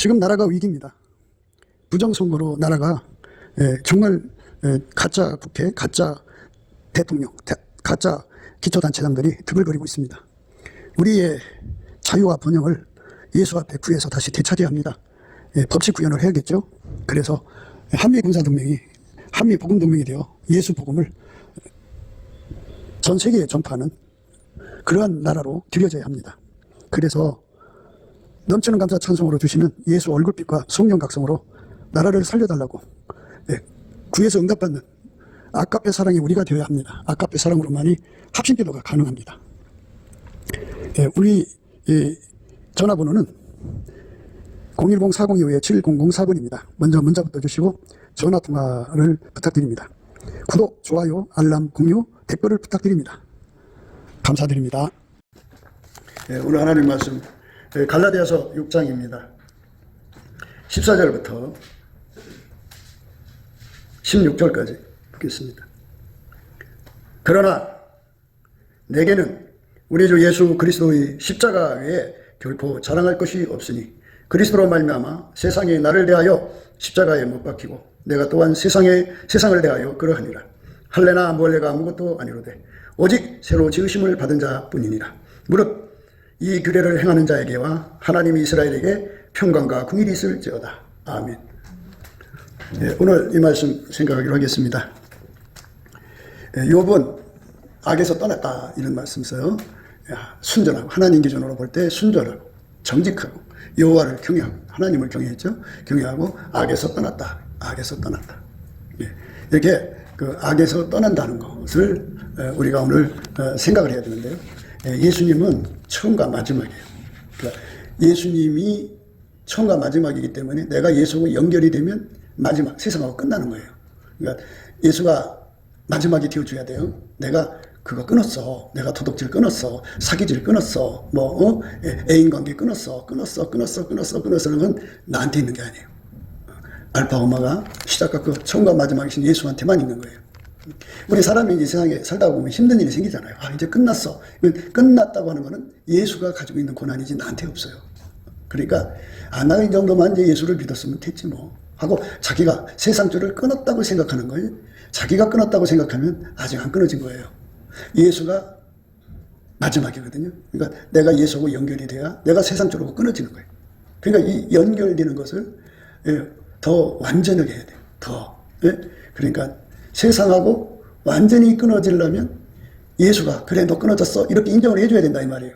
지금 나라가 위기입니다. 부정선거로 나라가 정말 가짜 국회, 가짜 대통령, 가짜 기초단체장들이 드글거리고 있습니다. 우리의 자유와 번영을 예수 앞에 구해서 다시 되찾아야 합니다. 법칙 구현을 해야겠죠. 그래서 한미군사동맹이 한미복음동맹이 되어 예수 복음을 전 세계에 전파하는 그러한 나라로 들여져야 합니다. 그래서 넘치는 감사 찬송으로 주시는 예수 얼굴빛과 성령 각성으로 나라를 살려달라고 구해서 응답받는 아까페 사랑이 우리가 되어야 합니다. 아까페 사랑으로만이 합심기도가 가능합니다. 우리 전화번호는 010-402-7004번입니다. 먼저 문자부터 주시고 전화통화를 부탁드립니다. 구독, 좋아요, 알람, 공유, 댓글을 부탁드립니다. 감사드립니다. 오늘 하나님 말씀 갈라디아서 6장입니다. 14절부터 16절까지 보겠습니다. 그러나 내게는 우리 주 예수 그리스도의 십자가 외에 결코 자랑할 것이 없으니 그리스도로 말미암아 세상이 나를 대하여 십자가에 못 박히고 내가 또한 세상을 대하여 그러하니라. 할례나 몰래가 아무것도 아니로되 오직 새로 지으심을 받은 자뿐이니라. 무릇 이 규례를 행하는 자에게와 하나님 이스라엘에게 평강과 긍휼이 있을지어다. 아멘. 오늘 이 말씀 생각하기로 하겠습니다. 욥은 악에서 떠났다 이런 말씀 써요. 순전하고 하나님 기준으로 볼 때 순전하고 정직하고 여호와를 경외하고 하나님을 경외했죠. 경외하고 악에서 떠났다. 악에서 떠났다. 이렇게 그 악에서 떠난다는 것을 우리가 오늘 생각을 해야 되는데요. 예수님은 처음과 마지막이에요. 그러니까 예수님이 처음과 마지막이기 때문에 내가 예수하고 연결이 되면 마지막 세상하고 끝나는 거예요. 그러니까 예수가 마지막이 되어줘야 돼요. 내가 그거 끊었어. 내가 도덕질 끊었어. 사기질 끊었어. 애인 관계 끊었어. 끊었어는 건 나한테 있는 게 아니에요. 알파 오마가 시작과 끝, 처음과 마지막이신 예수한테만 있는 거예요. 우리 사람이 이 세상에 살다 보면 힘든 일이 생기잖아요. 이제 끝났어. 끝났다고 하는 거는 예수가 가지고 있는 고난이지 나한테 없어요. 그러니까 나 이 정도만 이제 예수를 믿었으면 됐지 뭐 하고 자기가 세상줄을 끊었다고 생각하는 거예요. 자기가 끊었다고 생각하면 아직 안 끊어진 거예요. 예수가 마지막이거든요. 그러니까 내가 예수하고 연결이 돼야 내가 세상줄하고 끊어지는 거예요. 그러니까 이 연결되는 것을 더 완전하게 해야 돼요. 더. 그러니까 세상하고 완전히 끊어지려면 예수가 그래 너 끊어졌어 이렇게 인정을 해줘야 된다 이 말이에요.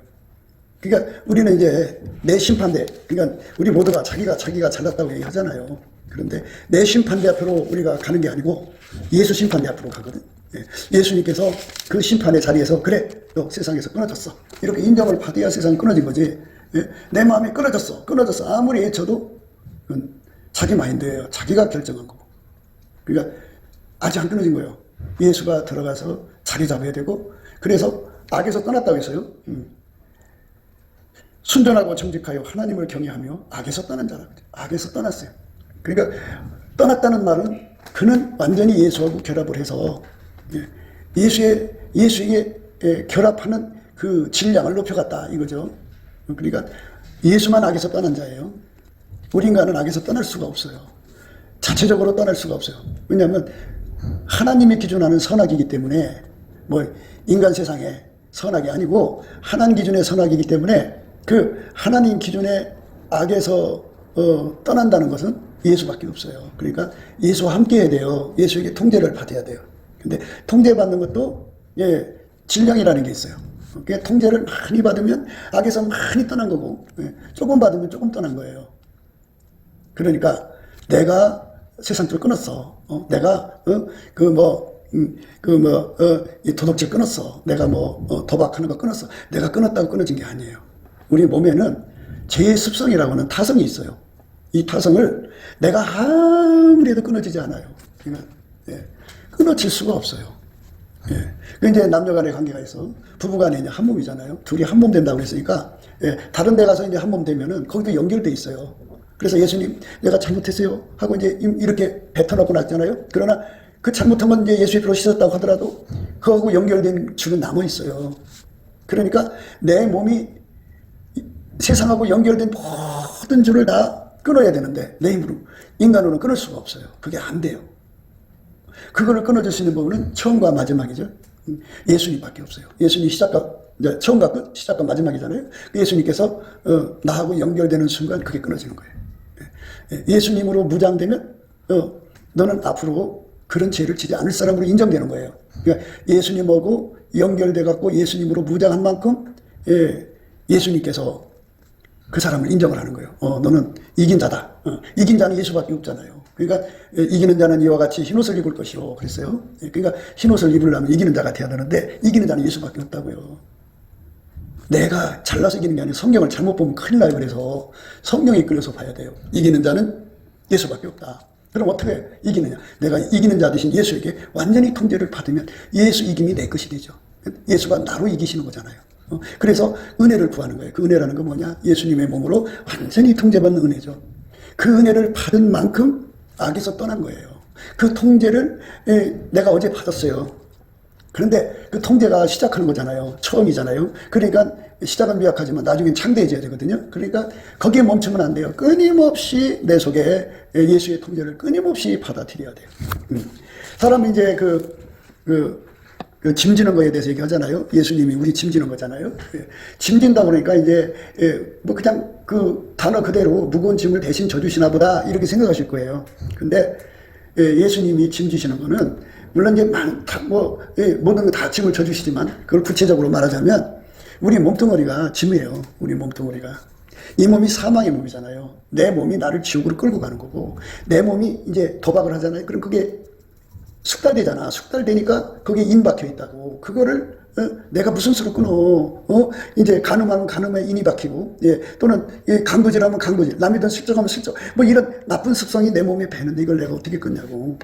그러니까 우리는 이제 내 심판대, 그러니까 우리 모두가 자기가 잘났다고 얘기하잖아요. 그런데 내 심판대 앞으로 우리가 가는 게 아니고 예수 심판대 앞으로 가거든. 예수님께서 그 심판의 자리에서 그래 너 세상에서 끊어졌어 이렇게 인정을 받아야 세상이 끊어진 거지. 내 마음이 끊어졌어 아무리 애쳐도 그건 자기 마인드예요. 자기가 결정한 거고. 그러니까 아직 안 끊어진 거예요. 예수가 들어가서 자리 잡아야 되고, 그래서 악에서 떠났다고 했어요. 순전하고 정직하여 하나님을 경외하며 악에서 떠난 자라. 악에서 떠났어요. 그러니까 떠났다는 말은 그는 완전히 예수하고 결합을 해서 예수에게 결합하는 그 질량을 높여갔다 이거죠. 그러니까 예수만 악에서 떠난 자예요. 우리 인간은 악에서 떠날 수가 없어요. 자체적으로 떠날 수가 없어요. 왜냐하면 하나님이 기준하는 선악이기 때문에 인간 세상의 선악이 아니고 하나님 기준의 선악이기 때문에 그 하나님 기준의 악에서 떠난다는 것은 예수밖에 없어요. 그러니까 예수와 함께 해야 돼요. 예수에게 통제를 받아야 돼요. 근데 통제받는 것도 질량이라는 게 있어요. 통제를 많이 받으면 악에서 많이 떠난 거고 조금 받으면 조금 떠난 거예요. 그러니까 내가 세상줄 끊었어. 내가 이 도덕질 끊었어. 내가 도박하는 거 끊었어. 내가 끊었다고 끊어진 게 아니에요. 우리 몸에는 죄의 습성이라고 하는 타성이 있어요. 이 타성을 내가 아무리 해도 끊어지지 않아요. 그러니까 끊어질 수가 없어요. 이제 남녀 간의 관계가 있어. 부부 간에 이제 한 몸이잖아요. 둘이 한 몸 된다고 그랬으니까 다른 데 가서 이제 한 몸 되면은 거기도 연결돼 있어요. 그래서 예수님 내가 잘못했어요 하고 이제 이렇게 뱉어놓고 났잖아요. 그러나 그 잘못한 건 이제 예수의 피로 씻었다고 하더라도 그거하고 연결된 줄은 남아 있어요. 그러니까 내 몸이 세상하고 연결된 모든 줄을 다 끊어야 되는데 내 힘으로 인간으로는 끊을 수가 없어요. 그게 안 돼요. 그거를 끊어줄 수 있는 부분은 처음과 마지막이죠. 예수님밖에 없어요. 예수님 처음과 끝, 시작과 마지막이잖아요. 예수님께서 나하고 연결되는 순간 그게 끊어지는 거예요. 예수님으로 무장되면 너는 앞으로 그런 죄를 지지 않을 사람으로 인정되는 거예요. 그러니까 예수님하고 연결돼 갖고 예수님으로 무장한 만큼 예수님께서 그 사람을 인정을 하는 거예요. 너는 이긴 자다. 이긴 자는 예수밖에 없잖아요. 그러니까 이기는 자는 이와 같이 흰옷을 입을 것이로 그랬어요. 그러니까 흰옷을 입으려면 이기는 자가 돼야 되는데 이기는 자는 예수밖에 없다고요. 내가 잘나서 이기는 게 아니라 성경을 잘못 보면 큰일 나요. 그래서 성경에 끌려서 봐야 돼요. 이기는 자는 예수밖에 없다. 그럼 어떻게 이기느냐? 내가 이기는 자 대신 예수에게 완전히 통제를 받으면 예수 이김이 내 것이 되죠. 예수가 나로 이기시는 거잖아요. 그래서 은혜를 구하는 거예요. 그 은혜라는 건 뭐냐? 예수님의 몸으로 완전히 통제받는 은혜죠. 그 은혜를 받은 만큼 악에서 떠난 거예요. 그 통제를 내가 어제 받았어요. 그런데 그 통제가 시작하는 거잖아요. 처음이잖아요. 그러니까 시작은 미약하지만 나중엔 창대해져야 되거든요. 그러니까 거기에 멈추면 안 돼요. 끊임없이 내 속에 예수의 통제를 끊임없이 받아들여야 돼요. 사람이 이제 그 짐지는 거에 대해서 얘기하잖아요. 예수님이 우리 짐지는 거잖아요. 짐진다 그러니까 이제 뭐 그냥 그 단어 그대로 무거운 짐을 대신 져주시나 보다 이렇게 생각하실 거예요. 근데 예수님이 짐지시는 거는 물론 이제 모든 거 다 짐을 져주시지만 그걸 구체적으로 말하자면 우리 몸뚱어리가 짐이에요. 우리 몸뚱어리가. 이 몸이 사망의 몸이잖아요. 내 몸이 나를 지옥으로 끌고 가는 거고 내 몸이 이제 도박을 하잖아요. 그럼 그게 숙달되잖아. 숙달되니까 거기에 인 박혀 있다고. 그거를 내가 무슨 수로 끊어? 이제 간음하면 간음에 인이 박히고, 또는 강도질하면 강도질, 남이든 실적하면 실적. 뭐 이런 나쁜 습성이 내 몸에 배는데 이걸 내가 어떻게 끊냐고.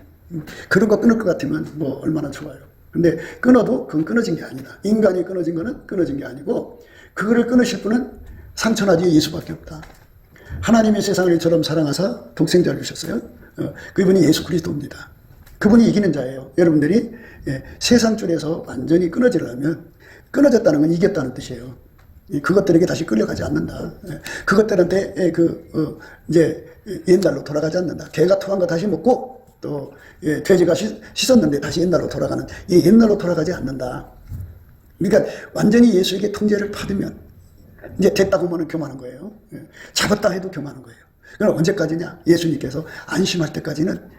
그런 거 끊을 것 같으면 뭐 얼마나 좋아요. 근데 끊어도 그건 끊어진 게 아니다. 인간이 끊어진 거는 끊어진 게 아니고 그거를 끊으실 분은 상천하지 예수밖에 없다. 하나님이 세상을 이처럼 사랑하사 독생자를 주셨어요. 그분이 예수 그리스도입니다. 그분이 이기는 자예요. 여러분들이 세상 줄에서 완전히 끊어지려면 끊어졌다는 건 이겼다는 뜻이에요. 그것들에게 다시 끌려가지 않는다. 그것들한테 이제 옛날로 돌아가지 않는다. 개가 토한 거 다시 먹고 또 돼지가 씻었는데 다시 옛날로 돌아가는 옛날로 돌아가지 않는다. 그러니까 완전히 예수에게 통제를 받으면 이제 됐다고 하면 교만한 거예요. 잡았다 해도 교만한 거예요. 그럼 언제까지냐? 예수님께서 안심할 때까지는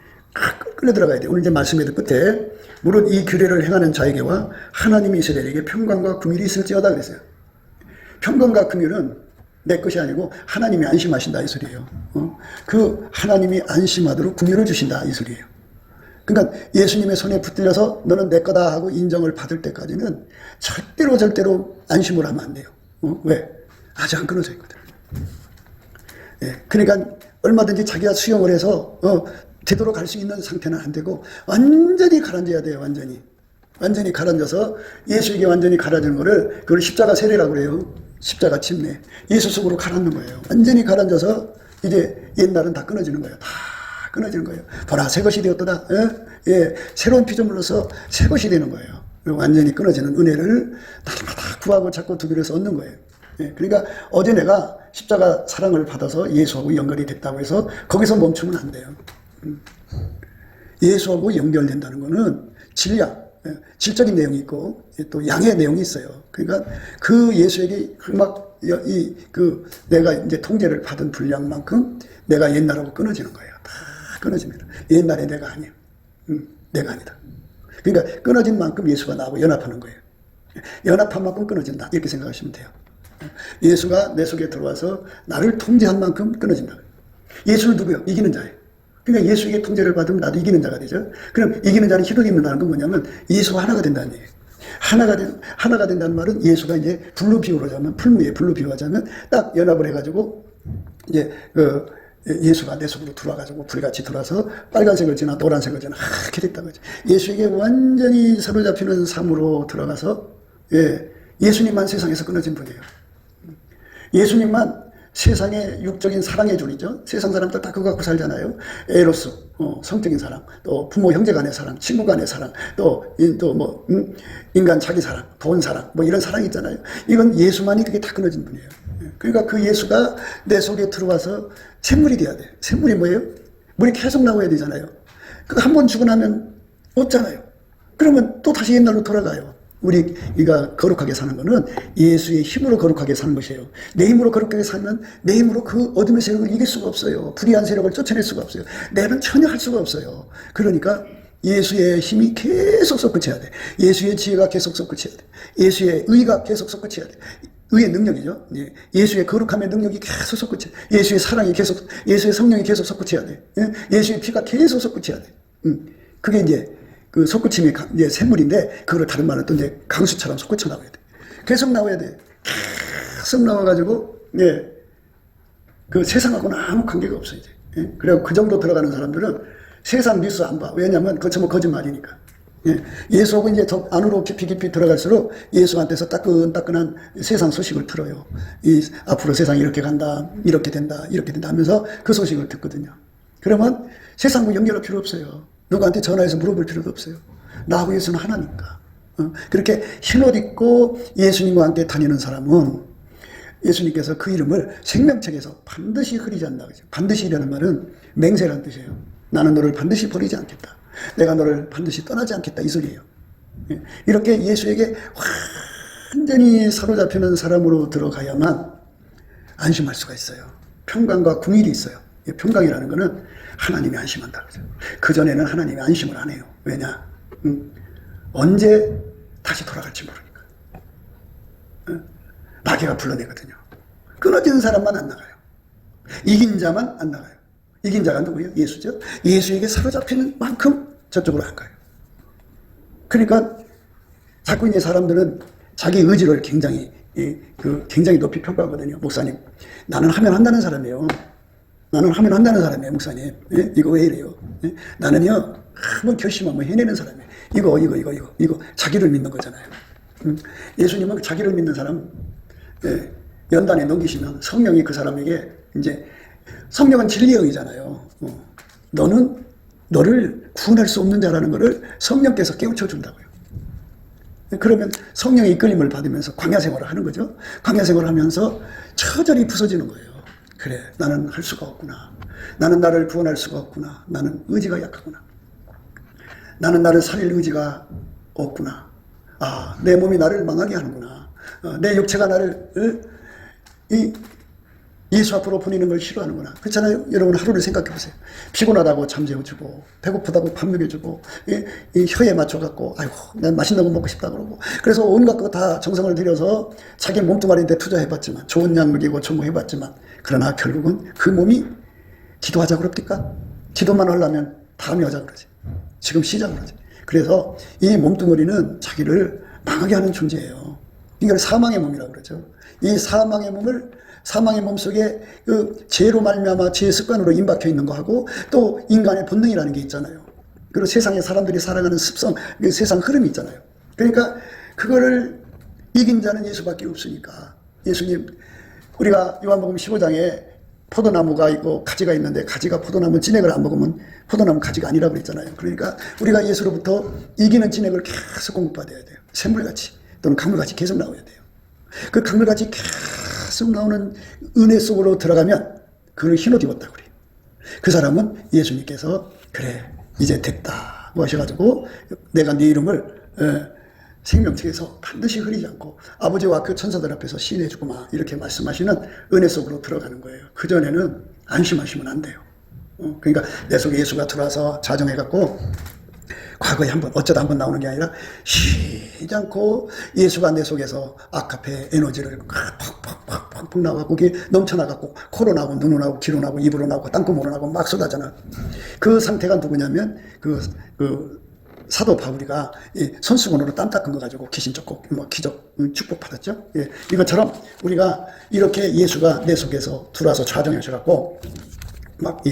끌려 들어가야 돼요. 오늘 이제 말씀의 끝에 무릇 이 규례를 행하는 자에게와 하나님이 이스라엘에게 평강과 긍휼이 있을지어다 그랬어요. 평강과 긍휼은 내 것이 아니고 하나님이 안심하신다 이 소리예요. 그 하나님이 안심하도록 긍휼을 주신다 이 소리예요. 그러니까 예수님의 손에 붙들려서 너는 내 거다 하고 인정을 받을 때까지는 절대로 안심을 하면 안 돼요. 왜? 아직 안 끊어져 있거든. 그러니까 얼마든지 자기가 수용을 해서 되도록 갈 수 있는 상태는 안 되고 완전히 가라앉아야 돼요. 완전히 가라앉아서 예수에게 완전히 가라앉는 거를 그걸 십자가 세례라고 그래요. 십자가 침례. 예수 속으로 가라앉는 거예요. 완전히 가라앉아서 이제 옛날은 다 끊어지는 거예요. 다 끊어지는 거예요. 보라 새 것이 되었도다. 새로운 피조물로서 새 것이 되는 거예요. 완전히 끊어지는 은혜를 날마다 구하고 찾고 두기 위해서 얻는 거예요. 그러니까 어제 내가 십자가 사랑을 받아서 예수하고 연결이 됐다고 해서 거기서 멈추면 안 돼요. 예수하고 연결된다는 거는 질적인 내용이 있고 또 양의 내용이 있어요. 그러니까 그 예수에게 내가 이제 통제를 받은 분량만큼 내가 옛날하고 끊어지는 거예요. 다 끊어집니다. 옛날에 내가 아니에요. 내가 아니다. 그러니까 끊어진 만큼 예수가 나하고 연합하는 거예요. 연합한 만큼 끊어진다. 이렇게 생각하시면 돼요. 예수가 내 속에 들어와서 나를 통제한 만큼 끊어진다. 예수는 누구예요? 이기는 자예요. 그러니까 예수에게 통제를 받으면 나도 이기는 자가 되죠. 그럼 이기는 자는 흰옷 입는다는 건 뭐냐면 예수가 하나가 된다는 얘기예요. 하나가 된다는 말은 예수가 이제 불로 비유하자면 불로 비유하자면 딱 연합을 해가지고 이제 예수가 내 속으로 들어와가지고 불같이 들어와서 빨간색을 지나 노란색을 지나 하게 됐다는 거죠. 예수에게 완전히 사로잡히는 삶으로 들어가서 예수님만 세상에서 끊어진 분이에요. 예수님만 세상의 육적인 사랑의 줄이죠. 세상 사람들 다 그거 갖고 살잖아요. 에로스, 성적인 사랑, 또 부모 형제 간의 사랑, 친구 간의 사랑, 인간 자기 사랑, 돈 사랑, 뭐 이런 사랑이 있잖아요. 이건 예수만이 그게 다 끊어진 분이에요. 그러니까 그 예수가 내 속에 들어와서 샘물이 돼야 돼. 샘물이 뭐예요? 물이 계속 나와야 되잖아요. 그 한 번 주고 나면 없잖아요. 그러면 또 다시 옛날로 돌아가요. 우리가 거룩하게 사는 거는 예수의 힘으로 거룩하게 사는 것이에요. 내 힘으로 거룩하게 살면 내 힘으로 그 어둠의 세력을 이길 수가 없어요. 불의한 세력을 쫓아낼 수가 없어요. 내는 전혀 할 수가 없어요. 그러니까 예수의 힘이 계속 솟구쳐야 돼. 예수의 지혜가 계속 솟구쳐야 돼. 예수의 의가 계속 솟구쳐야 돼. 의의 능력이죠. 예수의 거룩함의 능력이 계속 솟구쳐야 돼. 예수의 사랑이 계속, 예수의 성령이 계속 솟구쳐야 돼. 예수의 피가 계속 솟구쳐야 돼. 그게 이제 그 솟구침이 이제 샘물인데, 그거를 다른 말은 또 이제 강수처럼 솟구쳐 나와야 돼. 계속 나와야 돼. 계속 나와가지고, 그 세상하고는 아무 관계가 없어, 이제. 그리고 그 정도 들어가는 사람들은 세상 뉴스 안 봐. 왜냐면 그거 전부 거짓말이니까. 예수하고 이제 더 안으로 깊이 들어갈수록 예수한테서 따끈따끈한 세상 소식을 들어요. 앞으로 세상이 이렇게 간다, 이렇게 된다, 이렇게 된다 하면서 그 소식을 듣거든요. 그러면 세상과 연결할 필요 없어요. 누구한테 전화해서 물어볼 필요도 없어요. 나하고 예수는 하나니까. 그렇게 흰옷 입고 예수님과 함께 다니는 사람은 예수님께서 그 이름을 생명책에서 반드시 흐리지 않는다. 반드시라는 말은 맹세라는 뜻이에요. 나는 너를 반드시 버리지 않겠다. 내가 너를 반드시 떠나지 않겠다. 이 소리예요. 이렇게 예수에게 완전히 사로잡히는 사람으로 들어가야만 안심할 수가 있어요. 평강과 궁일이 있어요. 평강이라는 거는 하나님이 안심한다. 그전에는 하나님이 안심을 안 해요. 왜냐? 언제 다시 돌아갈지 모르니까. 마귀가 불러내거든요. 끊어진 사람만 안 나가요. 이긴 자만 안 나가요. 이긴 자가 누구예요? 예수죠. 예수에게 사로잡히는 만큼 저쪽으로 안 가요. 그러니까 자꾸 이제 사람들은 자기 의지를 굉장히 높이 평가하거든요. 목사님, 나는 하면 한다는 사람이에요. 나는 하면 한다는 사람이에요, 목사님. 이거 왜 이래요? 나는요, 한번 결심하면 해내는 사람이에요. 이거 자기를 믿는 거잖아요. 예수님은 자기를 믿는 사람 연단에 넘기시면 성령이 그 사람에게 이제 성령은 진리의 의잖아요. 너를 구원할 수 없는 자라는 것을 성령께서 깨우쳐 준다고요. 그러면 성령의 이끌림을 받으면서 광야 생활을 하는 거죠. 광야 생활을 하면서 처절히 부서지는 거예요. 그래, 나는 할 수가 없구나. 나는 나를 구원할 수가 없구나. 나는 의지가 약하구나. 나는 나를 살릴 의지가 없구나. 아, 내 몸이 나를 망하게 하는구나. 내 육체가 나를 예수 앞으로 보내는 걸 싫어하는구나. 그렇잖아요. 여러분 하루를 생각해 보세요. 피곤하다고 잠재워주고, 배고프다고 밥 먹여주고, 이 혀에 맞춰갖고, 아이고, 난 맛있는 거 먹고 싶다 그러고. 그래서 온갖 거 다 정성을 들여서 자기 몸뚱아리인데 투자해봤지만, 좋은 약 먹이고 전무해봤지만, 그러나 결국은 그 몸이 기도하자 그럽니까? 기도만 하려면 다음에 하자 그러지. 지금 시작 그러지. 그래서 이 몸뚱아리는 자기를 망하게 하는 존재예요. 이걸 사망의 몸이라고 그러죠. 이 사망의 몸 속에 그 죄로 말미암아 죄의 습관으로 임박혀 있는 거하고 또 인간의 본능이라는 게 있잖아요. 그리고 세상에 사람들이 살아가는 습성, 그 세상 흐름이 있잖아요. 그러니까 그거를 이긴 자는 예수밖에 없으니까. 예수님, 우리가 요한복음 15장에 포도나무가 있고 가지가 있는데 가지가 포도나무 진액을 안 먹으면 포도나무 가지가 아니라고 그랬잖아요. 그러니까 우리가 예수로부터 이기는 진액을 계속 공급받아야 돼요. 샘물같이 또는 강물같이 계속 나와야 돼요. 그 강물같이 계속 나오는 은혜 속으로 들어가면 그걸 흰옷 입었다고 그래요. 그 사람은 예수님께서 그래 이제 됐다 하셔가지고 내가 네 이름을 생명책에서 반드시 흐리지 않고 아버지와 그 천사들 앞에서 시인해주고마 이렇게 말씀하시는 은혜 속으로 들어가는 거예요. 그전에는 안심하시면 안 돼요. 그러니까 내 속에 예수가 들어와서 자정해갖고 과거에 어쩌다 한번 나오는 게 아니라 쉬지 않고 예수가 내 속에서 아카페 에너지를 팍팍팍팍 나와갖고 그게 넘쳐나갖고 코로 나오고 눈으로 나오고 귀로 나오고 입으로 나오고 땅구멍으로 나오고 막 쏟아잖아. 그 상태가 누구냐면 그 사도 바울이가 손수건으로 땀 닦은 거 가지고 귀신 쫓고 뭐 기적 축복 받았죠. 예, 이것처럼 우리가 이렇게 예수가 내 속에서 들어와서 좌정하셔갖고 막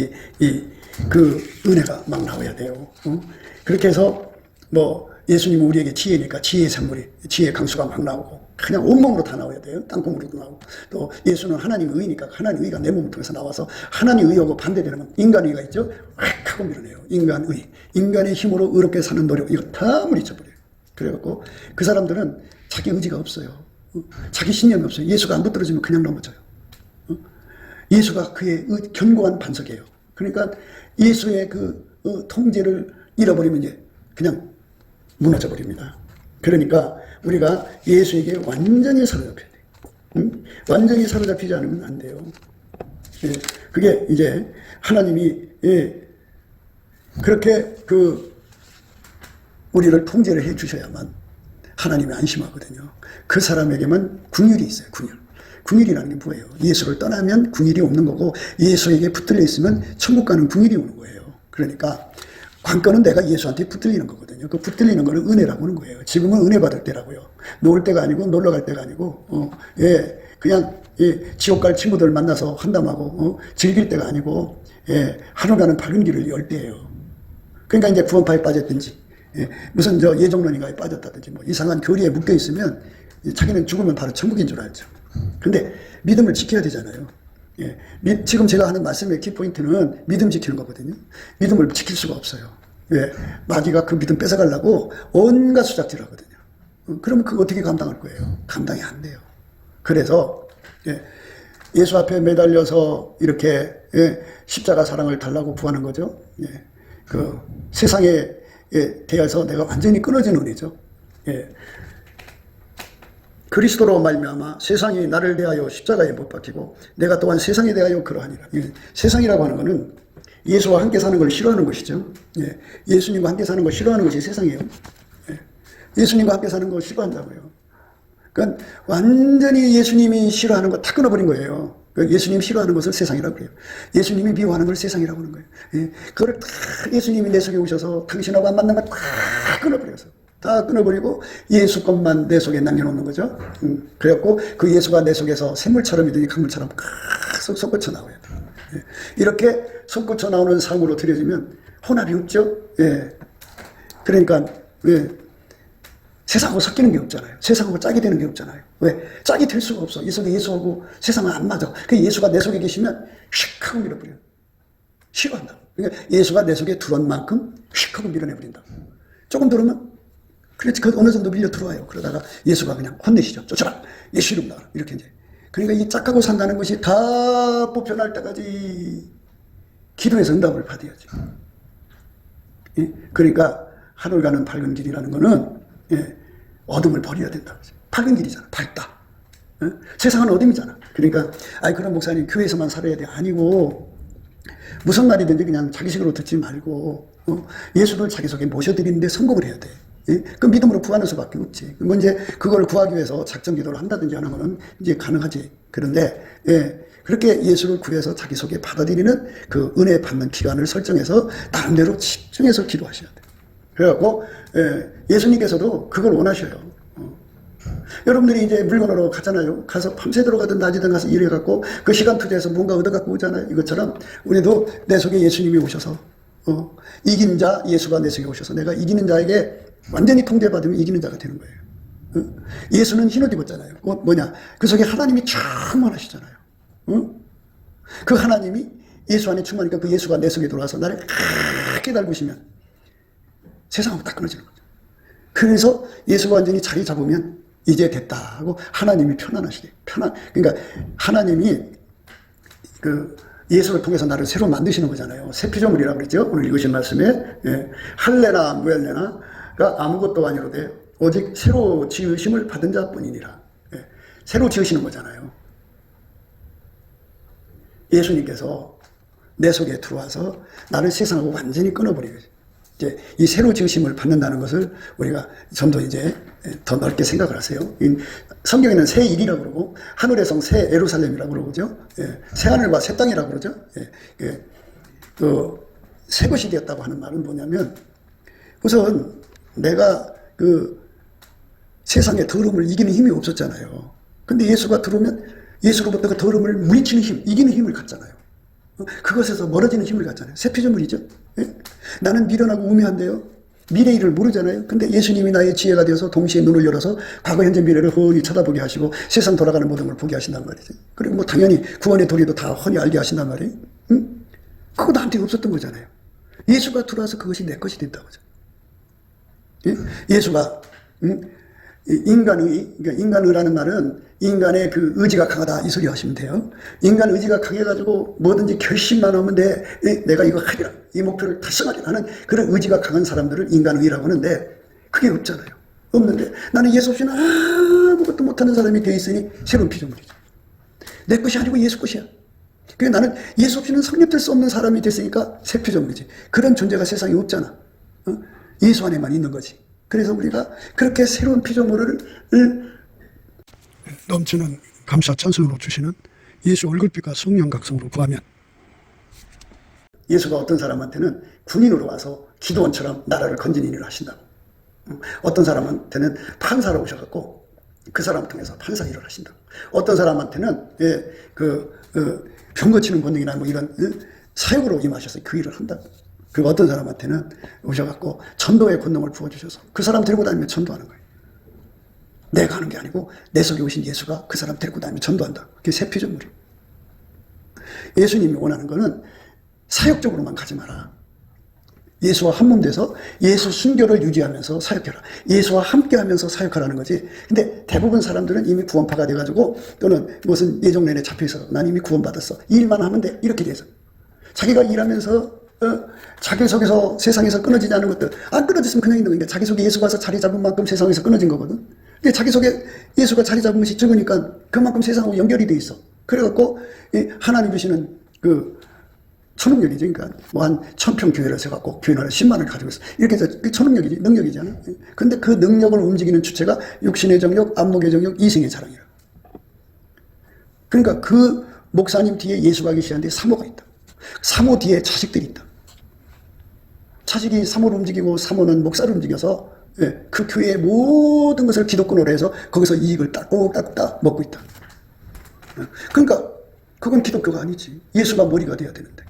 그 은혜가 막 나와야 돼요. 그렇게 해서 뭐 예수님은 우리에게 지혜니까 지혜의 샘물이 지혜의 강수가 막 나오고 그냥 온몸으로 다 나와야 돼요. 땅콩으로도 나오고 또 예수는 하나님의 의니까 하나님의 의가 내 몸을 통해서 나와서 하나님의 의하고 반대되는 인간의 의가 있죠. 왁 하고 밀어내요. 인간의 인간의 힘으로 의롭게 사는 노력 이거 다 물리쳐버려요. 그래갖고 그 사람들은 자기 의지가 없어요. 자기 신념이 없어요. 예수가 안 붙들어지면 그냥 넘어져요. 예수가 그의 견고한 반석이에요. 그러니까 예수의 그 통제를 잃어버리면 이제 그냥 무너져 버립니다. 그러니까 우리가 예수에게 완전히 사로잡혀야 돼요. 완전히 사로잡히지 않으면 안 돼요. 예, 그게 이제 하나님이 그렇게 우리를 통제를 해 주셔야만 하나님이 안심하거든요. 그 사람에게만 궁율이 있어요. 궁율이라는 게 뭐예요? 예수를 떠나면 궁율이 없는 거고, 예수에게 붙들려 있으면 천국 가는 궁율이 오는 거예요. 그러니까 관건은 내가 예수한테 붙들리는 거거든요. 그 붙들리는 거는 은혜라고 하는 거예요. 지금은 은혜 받을 때라고요. 놀 때가 아니고 놀러 갈 때가 아니고 그냥 지옥 갈 친구들 만나서 한담하고 즐길 때가 아니고 하루가는 밝은 길을 열 때예요. 그러니까 이제 구원파에 빠졌든지 무슨 예정론인가에 빠졌다든지 뭐 이상한 교리에 묶여 있으면 자기는 죽으면 바로 천국인 줄 알죠. 근데 믿음을 지켜야 되잖아요. 지금 제가 하는 말씀의 키포인트는 믿음 지키는 거거든요. 믿음을 지킬 수가 없어요. 마귀가 그 믿음 뺏어가려고 온갖 수작질을 하거든요. 그러면 그거 어떻게 감당할 거예요? 감당이 안 돼요. 그래서 예수 앞에 매달려서 이렇게 십자가 사랑을 달라고 구하는 거죠. 그 세상에 대해서 내가 완전히 끊어진 은혜죠. 그리스도로 말미암아 세상이 나를 대하여 십자가에 못 박히고 내가 또한 세상에 대하여 그러하니라. 세상이라고 하는 것은 예수와 함께 사는 걸 싫어하는 것이죠. 예수님과 함께 사는 걸 싫어하는 것이 세상이에요. 예수님과 함께 사는 걸 싫어한다고요. 그러니까 완전히 예수님이 싫어하는 거 다 끊어버린 거예요. 예수님이 싫어하는 것을 세상이라고 그래요. 예수님이 미워하는 걸 세상이라고 하는 거예요. 그걸 다 예수님이 내 속에 오셔서 당신하고 안 맞는 거 다 끊어버려서 다 끊어버리고 예수 것만 내 속에 남겨놓는 거죠. 그래갖고 그 예수가 내 속에서 샘물처럼이더니 강물처럼 계속 솟구쳐 나와야 돼요. 이렇게 솟구쳐 나오는 삶으로 들여지면 혼합이 없죠. 그러니까 세상하고 섞이는 게 없잖아요. 세상하고 짝이 되는 게 없잖아요. 왜? 짝이 될 수가 없어. 이 속에 예수하고 세상은 안 맞아. 그 예수가 내 속에 계시면 휙 하고 밀어버려요. 싫어한다. 그러니까 예수가 내 속에 들어온 만큼 휙 하고 밀어내버린다. 조금 들어오면 그렇지, 그 어느 정도 밀려 들어와요. 그러다가 예수가 그냥 혼내시죠. 쫓아라! 예수 이름 나가라. 이렇게 이제. 그러니까 이 짝하고 산다는 것이 다 뽑혀날 때까지 기도해서 응답을 받아야지. 그러니까 하늘 가는 밝은 길이라는 거는 어둠을 버려야 된다. 밝은 길이잖아. 밝다. 세상은 어둠이잖아. 그러니까 그런 목사님 교회에서만 살아야 돼. 아니고 무슨 말이든지 그냥 자기식으로 듣지 말고 예수를 자기 속에 모셔드리는데 성공을 해야 돼. 그 믿음으로 구하는 수밖에 없지. 뭐 이제 그걸 구하기 위해서 작정 기도를 한다든지 하는 거는 이제 가능하지. 그런데 그렇게 예수를 구해서 자기 속에 받아들이는 그 은혜 받는 기간을 설정해서 나름대로 집중해서 기도하셔야 돼. 그래갖고 예수님께서도 그걸 원하셔요. 여러분들이 이제 물건으로 가잖아요. 가서 밤새도록 가든 낮이든 가서 일해갖고 그 시간 투자해서 뭔가 얻어갖고 오잖아요. 이것처럼 우리도 내 속에 예수님이 오셔서 이긴 자 예수가 내 속에 오셔서 내가 이기는 자에게 완전히 통제받으면 이기는 자가 되는 거예요. 예수는 흰옷 입었잖아요. 뭐냐? 그 속에 하나님이 충만하시잖아요. 그 하나님이 예수 안에 충만하니까 그 예수가 내 속에 들어와서 나를 크게 달구시면 세상하고 딱 끊어지는 거죠. 그래서 예수가 완전히 자리 잡으면 이제 됐다 하고 하나님이 편안하시게. 그러니까 하나님이 그 예수를 통해서 나를 새로 만드시는 거잖아요. 새 피조물이라고 그랬죠. 오늘 읽으신 말씀에 할례나 무할례나가 아무것도 아니로되 오직 새로 지으심을 받은 자뿐이니라. 새로 지으시는 거잖아요. 예수님께서 내 속에 들어와서 나를 세상하고 완전히 끊어버리고 이제 이 새로 지으심을 받는다는 것을 우리가 좀 더 이제 더 넓게 생각을 하세요. 성경에는 새 일이라고 그러고 하늘의 성 새 예루살렘이라고 그러죠. 새 하늘과 새 땅이라고 그러죠. 새 것이 되었다고 하는 말은 뭐냐면 우선 내가 그 세상의 더러움을 이기는 힘이 없었잖아요. 근데 예수가 들어오면 예수로부터 그 더러움을 물리치는 힘, 이기는 힘을 갖잖아요. 그것에서 멀어지는 힘을 갖잖아요. 새 피조물이죠. 나는 미련하고 우매한데요. 미래 일을 모르잖아요. 근데 예수님이 나의 지혜가 되어서 동시에 눈을 열어서 과거, 현재, 미래를 훤히 쳐다보게 하시고 세상 돌아가는 모든 걸 보게 하신단 말이죠. 그리고 뭐 당연히 구원의 도리도 다 훤히 알게 하신단 말이에요. 그거 나한테 없었던 거잖아요. 예수가 들어와서 그것이 내 것이 된다고죠. 예수가 인간의, 그러니까 인간의라는 말은 인간의 그 의지가 강하다 이 소리 하시면 돼요. 인간 의지가 강해가지고 뭐든지 결심만 하면 돼. 내가 이거 하리라. 이 목표를 달성하리라 하는 그런 의지가 강한 사람들을 인간의라고 하는데 그게 없잖아요. 없는데 나는 예수 없이는 아무것도 못하는 사람이 되어 있으니 새로운 피조물이죠. 내 것이 아니고 예수 것이야. 그러니까 나는 예수 없이는 성립될 수 없는 사람이 됐으니까 새 피조물이지. 그런 존재가 세상에 없잖아. 예수 안에만 있는 거지. 그래서 우리가 그렇게 새로운 피조물을 넘치는 감사 찬송으로 주시는 예수 얼굴빛과 성령 각성으로 구하면 예수가 어떤 사람한테는 군인으로 와서 기도원처럼 나라를 건지는 일을 하신다고. 어떤 사람한테는 판사로 오셔갖고 그 사람 통해서 판사 일을 하신다고. 어떤 사람한테는 병 고치는 권능이나 뭐 이런 사역으로 임하셔서 그 일을 한다고. 그리고 어떤 사람한테는 오셔갖고 전도의 권능을 부어주셔서 그 사람 데리고 다니면 전도하는 거예요. 내가 하는 게 아니고 내 속에 오신 예수가 그 사람 데리고 다니면 전도한다. 그게 새 피조물이에요. 예수님이 원하는 거는 사역적으로만 가지 마라. 예수와 한 몸 돼서 예수 순교를 유지하면서 사역해라. 예수와 함께 하면서 사역하라는 거지. 근데 대부분 사람들은 이미 구원파가 돼가지고 또는 무슨 예정론에 잡혀있어. 난 이미 구원받았어. 이 일만 하면 돼. 이렇게 돼서. 자기가 일하면서 자기 속에서 세상에서 끊어지지 않은 것들. 안 끊어졌으면 그냥 있는 거니까 자기 속에 예수가 자리 잡은 만큼 세상에서 끊어진 거거든. 근데 자기 속에 예수가 자리 잡은 것이 적으니까 그만큼 세상하고 연결이 돼 있어. 그래갖고 하나님 주시는 그 초능력이지. 그러니까 뭐 한 1000평 교회를 세갖고 교인을 10만을 가지고 있어. 이렇게 해서 초능력이지. 능력이잖아. 근데 그 능력을 움직이는 주체가 육신의 정력, 안목의 정력, 이생의 자랑이라. 그러니까 그 목사님 뒤에 예수가 계시는데 사모가 있다. 사모 뒤에 자식들이 있다. 자식이 사모를 움직이고 사모는 목사를 움직여서 그 교회의 모든 것을 기독권으로 해서 거기서 이익을 따꾹따꾹 먹고 있다. 그러니까 그건 기독교가 아니지. 예수가 머리가 돼야 되는데.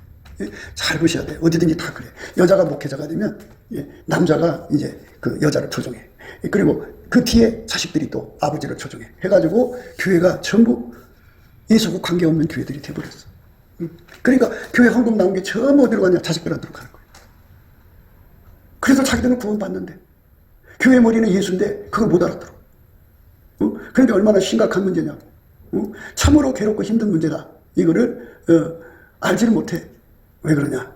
잘 보셔야 돼. 어디든지 다 그래. 여자가 목회자가 되면 남자가 이제 그 여자를 조종해. 그리고 그 뒤에 자식들이 또 아버지를 조종해. 해가지고 교회가 전부 예수하고 관계없는 교회들이 돼버렸어. 그러니까 교회 헌금 나온 게 전부 어디로 가냐? 자식들한테로 가는 거예요. 그래서 자기들은 구원받는데 교회 머리는 예수인데 그걸 못 알아들어. 그러니까 얼마나 심각한 문제냐. 참으로 괴롭고 힘든 문제다. 이거를 알지를 못해. 왜 그러냐?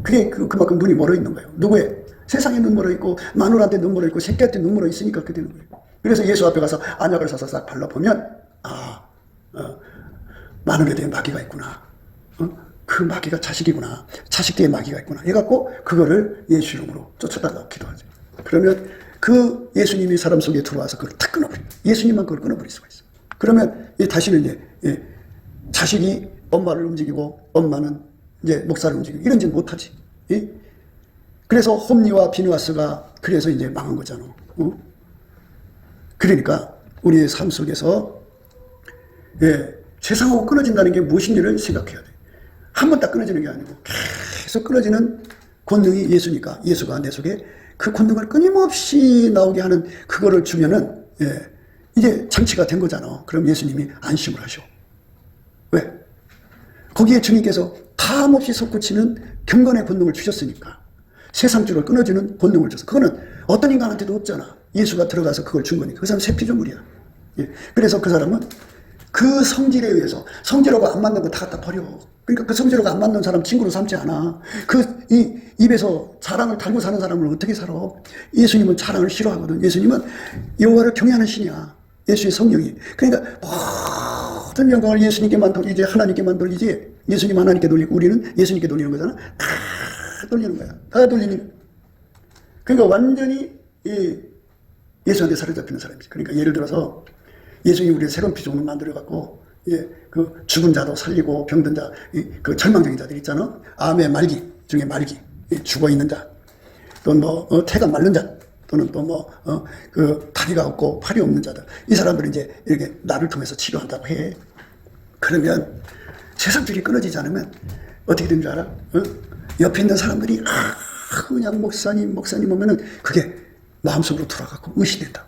그게 그만큼 눈이 멀어 있는 거예요. 누구의? 세상에 눈 멀어 있고 마누라한테 눈 멀어 있고 새끼한테 눈 멀어 있으니까 그렇게 되는 거예요. 그래서 예수 앞에 가서 안약을 사서 싹 발라보면 마누라에 대한 마귀가 있구나. 그 마귀가 자식이구나. 자식 뒤에 마귀가 있구나. 해갖고 그거를 예수 이름으로 쫓아다가 기도하지. 그러면 그 예수님이 사람 속에 들어와서 그걸 탁 끊어버립니다. 예수님만 그걸 끊어버릴 수가 있어요. 그러면 다시는 이제 자식이 엄마를 움직이고 엄마는 이제 목사를 움직이고 이런 짓 못하지. 그래서 홈리와 비누아스가 그래서 이제 망한 거잖아. 그러니까 우리의 삶 속에서 세상하고 끊어진다는 게 무엇인지를 생각해야 돼. 한 번 딱 끊어지는 게 아니고 계속 끊어지는 권능이 예수니까 예수가 내 속에 그 권능을 끊임없이 나오게 하는 그거를 주면은 이제 장치가 된 거잖아. 그럼 예수님이 안심을 하셔. 왜? 거기에 주님께서 탐없이 솟구치는 경건의 권능을 주셨으니까. 세상줄을 끊어주는 권능을 줘서. 그거는 어떤 인간한테도 없잖아. 예수가 들어가서 그걸 준 거니까. 그 사람은 새 피조물이야. 그래서 그 사람은 그 성질에 의해서 성질하고 안 맞는 거 다 갖다 버려. 그러니까 그 성질하고 안 맞는 사람 친구로 삼지 않아. 이 입에서 자랑을 달고 사는 사람을 어떻게 살아? 예수님은 자랑을 싫어하거든. 예수님은 여호와를 경외하는 신이야. 예수의 성령이. 그러니까 모든 영광을 예수님께만 돌리지 하나님께만 돌리지. 예수님 하나님께 돌리고 우리는 예수님께 돌리는 거잖아. 다 돌리는 거야. 다 돌리는. 그러니까 완전히 예수한테 사로잡히는 사람이지. 그러니까 예를 들어서 예수님이 우리의 새로운 피조물을 만들어갖고 그 죽은 자도 살리고 병든 자, 그 절망적인 자들 있잖아. 암의 말기 중에 말기, 죽어 있는 자, 또는 태가 마른 자, 또는 또 그 다리가 없고 팔이 없는 자들. 이 사람들이 이제 이렇게 나를 통해서 치료한다고 해. 그러면 세상줄이 끊어지지 않으면 어떻게 되는 줄 알아? 옆에 있는 사람들이 그냥 목사님 오면은 그게 마음속으로 들어가고 의심된다.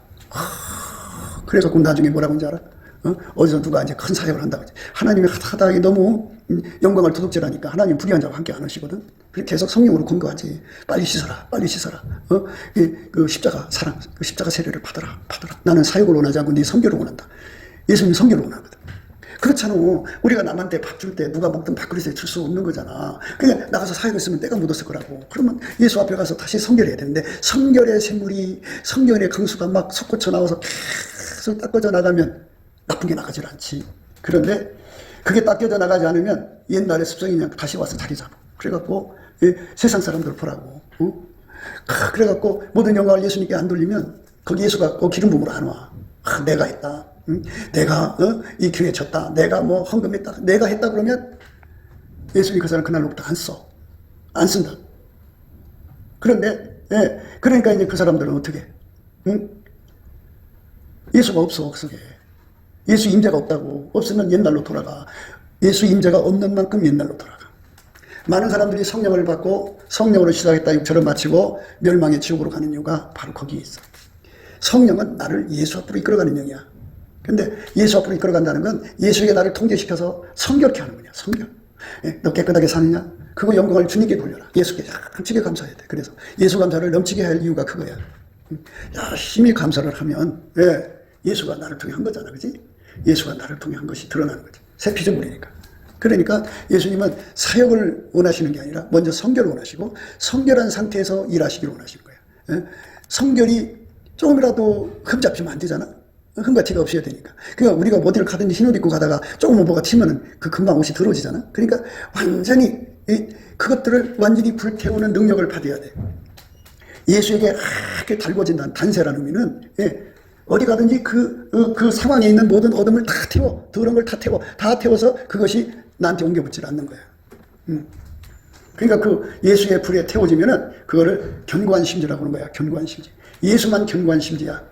그래갖고 나중에 뭐라고 하는지 알아? 어디서 누가 이제 큰 사역을 한다고. 하나님이 하다하게 너무 영광을 도둑질하니까 하나님 불의한 자와 함께 안 하시거든. 그래서 계속 성령으로 권고하지. 빨리 씻어라, 빨리 씻어라. 그 십자가 사랑, 그 십자가 세례를 받아라, 받아라. 나는 사역을 원하지 않고 네 성결을 원한다. 예수님 성결을 원하거든. 그렇잖아. 우리가 남한테 밥 줄 때 누가 먹든 밥그릇에 줄 수 없는 거잖아. 그냥 나가서 사역을 쓰면 때가 묻었을 거라고. 그러면 예수 앞에 가서 다시 성결해야 되는데, 성결의 샘물이, 성결의 강수가 막 솟구쳐 나와서 계속 닦아져 나가면 나쁜 게 나가질 않지. 그런데 그게 닦여져 나가지 않으면 옛날의 습성이 그냥 다시 와서 자리 잡아. 그래갖고 세상 사람들 보라고. 그래갖고 모든 영광을 예수님께 안 돌리면 거기 예수가 기름 부음으로 안 와. 내가 했다. 내가 이 교회 졌다. 내가 뭐 헌금했다. 내가 했다 그러면 예수님 그 사람 그날로부터 안 써. 안 쓴다. 그런데 그러니까 이제 그 사람들은 어떻게? 예수가 없어, 그 속에. 예수 임재가 없다고. 없으면 옛날로 돌아가. 예수 임재가 없는 만큼 옛날로 돌아가. 많은 사람들이 성령을 받고 성령으로 시작했다 육체를 마치고 멸망의 지옥으로 가는 이유가 바로 거기에 있어. 성령은 나를 예수 앞으로 이끌어가는 영이야. 근데 예수 앞으로 이끌어간다는 건 예수에게 나를 통제시켜서 성결케 하는 거냐. 성결. 너 깨끗하게 사느냐? 그거 영광을 주님께 돌려라. 예수께 넘치게 감사해야 돼. 그래서 예수 감사를 넘치게 할 이유가 그거야. 열심히 감사를 하면 예수가 나를 통해 한 거잖아. 그지? 예수가 나를 통해 한 것이 드러나는 거지. 새 피조물이니까. 그러니까 예수님은 사역을 원하시는 게 아니라 먼저 성결을 원하시고 성결한 상태에서 일하시기를 원하시는 거예요. 성결이 조금이라도 흠 잡히면 안 되잖아. 흠과 티가 없어야 되니까. 그러니까 우리가 어디를 가든지 흰 옷 입고 가다가 조금 뭐가 튀면은 그 금방 옷이 더러워지잖아. 그러니까 완전히 그것들을 완전히 불태우는 능력을 받아야 돼. 예수에게 이렇게 달궈진다는 단세라는 의미는 어디 가든지 그 상황에 있는 모든 어둠을 다 태워, 더러운 걸 다 태워서 그것이 나한테 옮겨붙질 않는 거야. 그러니까 그 예수의 불에 태워지면은 그거를 견고한 심지라고 하는 거야. 견고한 심지. 예수만 견고한 심지야.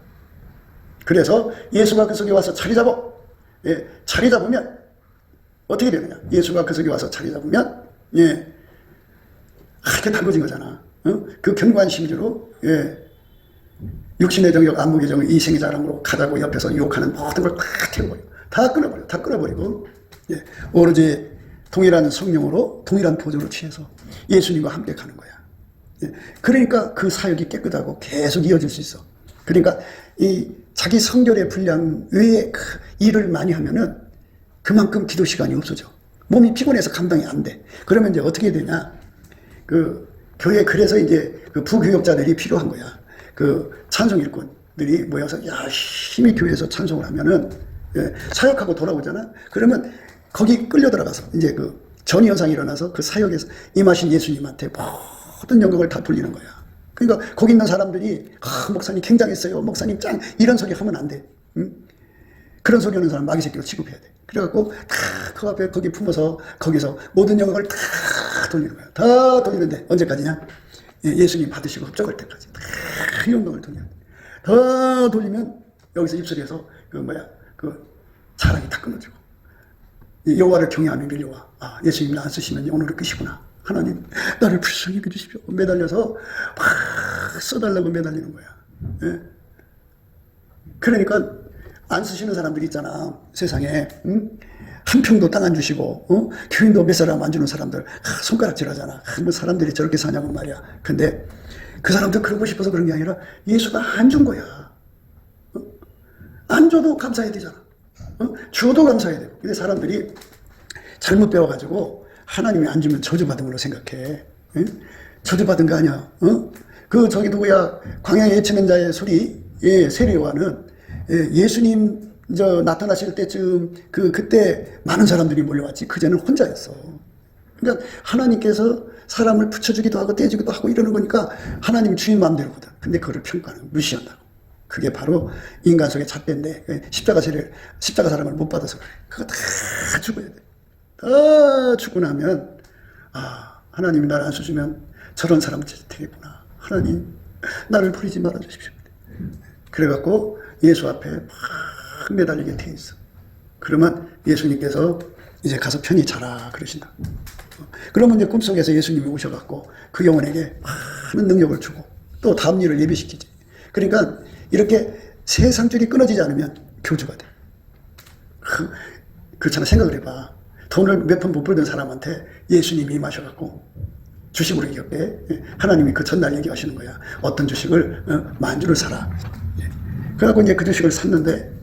그래서 예수가 그 속에 와서 자리 잡아. 자리 잡으면 어떻게 되느냐? 예수가 그 속에 와서 자리 잡으면 이렇게 달궈진 거잖아. 그 견고한 심지로 육신의 정욕, 안목의 정욕, 이생의 자랑으로 가자고 옆에서 유혹하는 모든 걸 다 태워버려. 다 끊어버리고 오로지 동일한 성령으로 동일한 보조로 취해서 예수님과 함께 가는 거야. 그러니까 그 사역이 깨끗하고 계속 이어질 수 있어. 그러니까 이 자기 성결의 분량 외에 일을 많이 하면은 그만큼 기도 시간이 없어져. 몸이 피곤해서 감당이 안 돼. 그러면 이제 어떻게 되냐? 그 교회 그래서 이제 그 부교역자들이 필요한 거야. 그 찬송 일꾼들이 모여서 열심히 교회에서 찬송을 하면은 사역하고 돌아오잖아. 그러면 거기 끌려 들어가서 이제 그 전이 현상이 일어나서 그 사역에서 임하신 예수님한테 모든 영광을 다 돌리는 거야. 그러니까 거기 있는 사람들이 목사님 굉장했어요. 목사님 짱 이런 소리 하면 안 돼. 그런 소리 하는 사람 마귀 새끼로 취급해야 돼. 그래갖고 다 그 앞에 거기 품어서 거기서 모든 영광을 다 돌리는 거야. 다 돌리는데 언제까지냐? 예수님 받으시고 흡족할 때까지 다 영광을 돌려. 다 돌리면 여기서 입술에서 그 사랑이 다 끊어지고 여호와를 경외하며 밀려와. 예수님 나 안 쓰시면 오늘은 끝이구나. 하나님 나를 불쌍히 여겨주십시오. 매달려서 막 써달라고 매달리는 거야. 그러니까 안 쓰시는 사람들이 있잖아. 세상에 한 평도 땅 안 주시고 교인도 몇 사람 안 주는 사람들 손가락질 하잖아. 뭐 사람들이 저렇게 사냐고 말이야. 근데 그 사람들 그러고 싶어서 그런 게 아니라 예수가 안 준 거야. 안 줘도 감사해야 되잖아. 줘도 감사해야 되고. 근데 사람들이 잘못 배워가지고 하나님이 안 주면 저주받은 걸로 생각해. 저주받은 거 아니야. 저기 누구야? 광야에 헤치는 자의 소리, 세례요한은 예수님 나타나실 때쯤 그때 많은 사람들이 몰려왔지. 그제는 혼자였어. 그러니까 하나님께서 사람을 붙여주기도 하고 떼주기도 하고 이러는 거니까 하나님 주인 마음대로거든. 근데 그거를 평가하는, 무시한다고. 그게 바로 인간 속의 잣대인데 십자가 사람을 못 받아서 그래. 그거 다 죽어야 돼. 다 죽고 나면 하나님이 나를 안 써주면 저런 사람 되겠구나. 하나님 나를 버리지 말아주십시오. 그래갖고 예수 앞에 막 매달리게 돼 있어. 그러면 예수님께서 이제 가서 편히 자라 그러신다. 그러면 이제 꿈속에서 예수님이 오셔갖고 그 영혼에게 많은 능력을 주고 또 다음 일을 예비시키지. 그러니까 이렇게 세 상줄이 끊어지지 않으면 교주가 돼. 그렇잖아. 생각을 해봐. 돈을 몇 푼 못 벌던 사람한테 예수님이 임하셔갖고 주식으로 이렇게 하나님이 그 전날 얘기하시는 거야. 어떤 주식을 만주를 사라. 그래갖고 이제 그 주식을 샀는데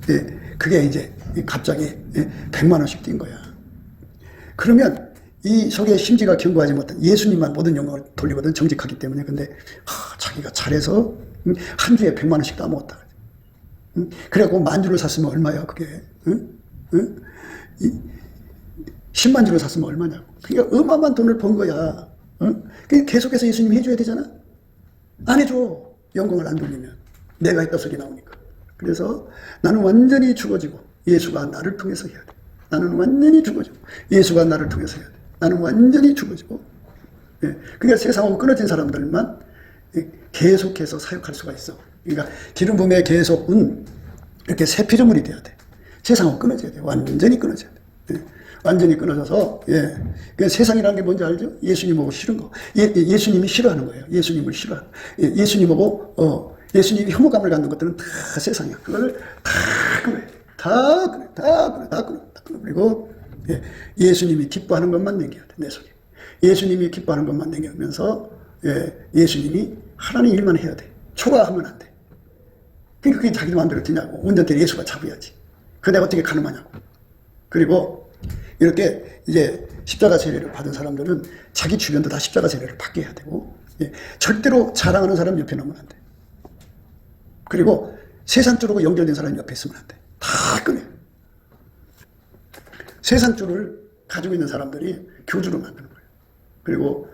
그게 이제 갑자기 100만 원씩 뛴 거야. 그러면 이 속에 심지가 견고하지 못한 예수님만 모든 영광을 돌리거든, 정직하기 때문에. 근데 자기가 잘해서 한 주에 100만 원씩 따먹었다. 그래갖고 만주를 샀으면 얼마야 그게? 10만 주를 샀으면 얼마냐고. 그러니까 어마어마한 돈을 번 거야. 계속해서 예수님이 해줘야 되잖아. 안 해줘. 영광을 안 돌리면 내가 했다 소리 나오니까. 그래서 나는 완전히 죽어지고 예수가 나를 통해서 해야 돼. 나는 완전히 죽어지고 예수가 나를 통해서 해야 돼. 나는 완전히 죽어지고. 그러니까 세상하고 끊어진 사람들만 계속해서 사역할 수가 있어. 그러니까 기름 부음에 계속은 이렇게 새 피조물이 돼야 돼. 세상하고 끊어져야 돼. 완전히 끊어져야 돼. 완전히 끊어져서, 그 세상이라는 게 뭔지 알죠? 예수님하고 싫은 거. 예수님이 싫어하는 거예요. 예수님을 싫어하는. 예수님하고, 예수님이 혐오감을 갖는 것들은 다 세상이야. 그걸 다 끊어야 돼. 다 끊어. 그리고, 예수님이 기뻐하는 것만 남겨야 돼. 내 속에. 예수님이 기뻐하는 것만 남겨면서, 예수님이 하나님 일만 해야 돼. 초과하면 안 돼. 그게 자기 마음대로 되냐고. 운전대를 예수가 잡아야지. 그 내가 어떻게 가늠하냐고. 그리고, 이렇게 이제 십자가 세례를 받은 사람들은 자기 주변도 다 십자가 세례를 받게 해야 되고, 절대로 자랑하는 사람 옆에 놓으면 안 돼. 그리고 세상 쪽으로 연결된 사람 옆에 있으면 안 돼. 다 끊어요. 세상 쪽을 가지고 있는 사람들이 교주로 만드는 거예요. 그리고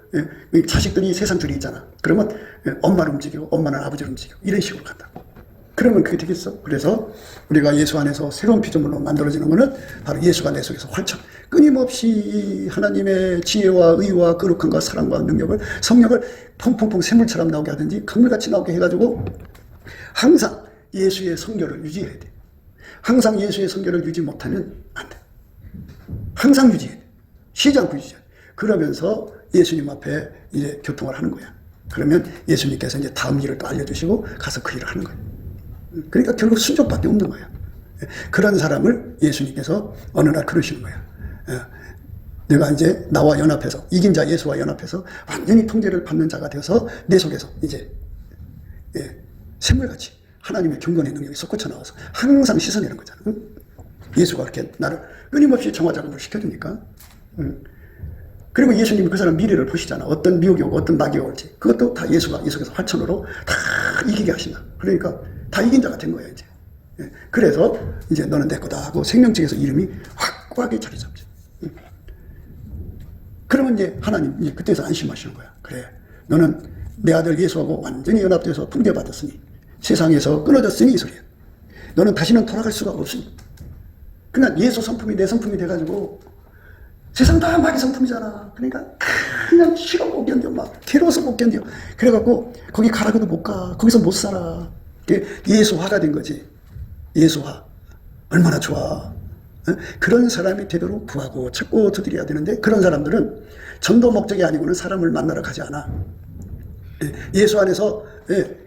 자식들이 세상 쪽에 있잖아. 그러면 엄마를 움직이고 엄마는 아버지를 움직이고 이런 식으로 간다고. 그러면 그게 되겠어? 그래서 우리가 예수 안에서 새로운 피조물로 만들어지는 것은 바로 예수가 내 속에서 활짝 끊임없이 하나님의 지혜와 의와 거룩함과 사랑과 능력을, 성령을 퐁퐁퐁 샘물처럼 나오게 하든지 강물같이 나오게 해가지고 항상 예수의 성결을 유지해야 돼. 항상 예수의 성결을 유지 못하면 안 돼. 항상 유지해야 돼. 쉬지 않고 유지해야 돼. 그러면서 예수님 앞에 이제 교통을 하는 거야. 그러면 예수님께서 이제 다음 일을 또 알려주시고 가서 그 일을 하는 거야. 그러니까 결국 순종밖에 없는 거야. 그런 사람을 예수님께서 어느 날 그러시는 거야. 내가 이제 나와 연합해서, 이긴 자 예수와 연합해서 완전히 통제를 받는 자가 되어서 내 속에서 이제 샘물같이 하나님의 경건의 능력이 솟구쳐 나와서 항상 씻어내는 거잖아. 예수가 그렇게 나를 끊임없이 정화작업을 시켜주니까. 그리고 예수님이 그 사람 미래를 보시잖아. 어떤 미혹이 오고 어떤 낙이 올지. 그것도 다 예수가 이 속에서 활천으로 다 이기게 하신다. 그러니까 다 이긴 자가 된 거야, 이제. 그래서 이제 너는 내 거다 하고 생명책에서 이름이 확고하게 자리 잡죠. 그러면 이제 하나님 이제 그때서 안심하시는 거야. 그래, 너는 내 아들 예수하고 완전히 연합돼서 통제받았으니, 세상에서 끊어졌으니 이 소리야. 너는 다시는 돌아갈 수가 없으니. 그냥 예수 성품이 내 성품이 돼가지고 세상 다 마귀 성품이잖아. 그러니까 그냥 싫어 못 견뎌, 막 괴로워서 못 견뎌. 그래갖고 거기 가라고도 못 가. 거기서 못 살아. 예수화가 된 거지. 예수화. 얼마나 좋아. 그런 사람이 되도록 구하고 찾고 두드려야 되는데, 그런 사람들은 전도 목적이 아니고는 사람을 만나러 가지 않아. 예수 안에서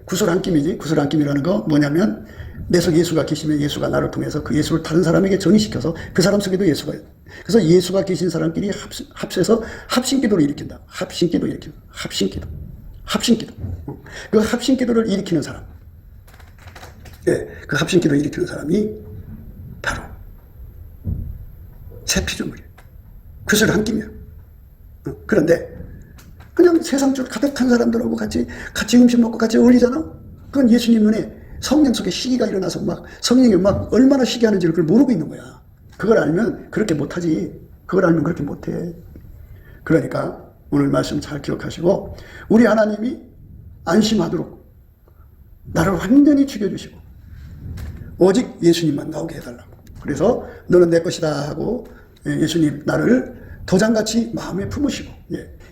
구슬 안 끼미지. 구슬 안 끼미라는 거 뭐냐면, 내 속에 예수가 계시면 예수가 나를 통해서 그 예수를 다른 사람에게 전이시켜서 그 사람 속에도 예수가 있어요. 그래서 예수가 계신 사람끼리 합세서 합심기도를 일으킨다. 합심기도 일으킨다. 합심기도. 그 합심기도를 일으키는 사람. 그 합심기도를 일으키는 사람이 바로 새 피조물이에요. 구슬 안 끼면. 그런데 그냥 세상 쪽 가득한 사람들하고 같이 음식 먹고 같이 어울리잖아. 그건 예수님 눈에 성령 속에 시기가 일어나서 막 성령이 막 얼마나 시기하는지를 그걸 모르고 있는 거야. 그걸 알면 그렇게 못하지. 그걸 알면 그렇게 못해. 그러니까 오늘 말씀 잘 기억하시고, 우리 하나님이 안심하도록 나를 완전히 죽여주시고 오직 예수님만 나오게 해달라고. 그래서 너는 내 것이다 하고 예수님 나를 도장같이 마음에 품으시고,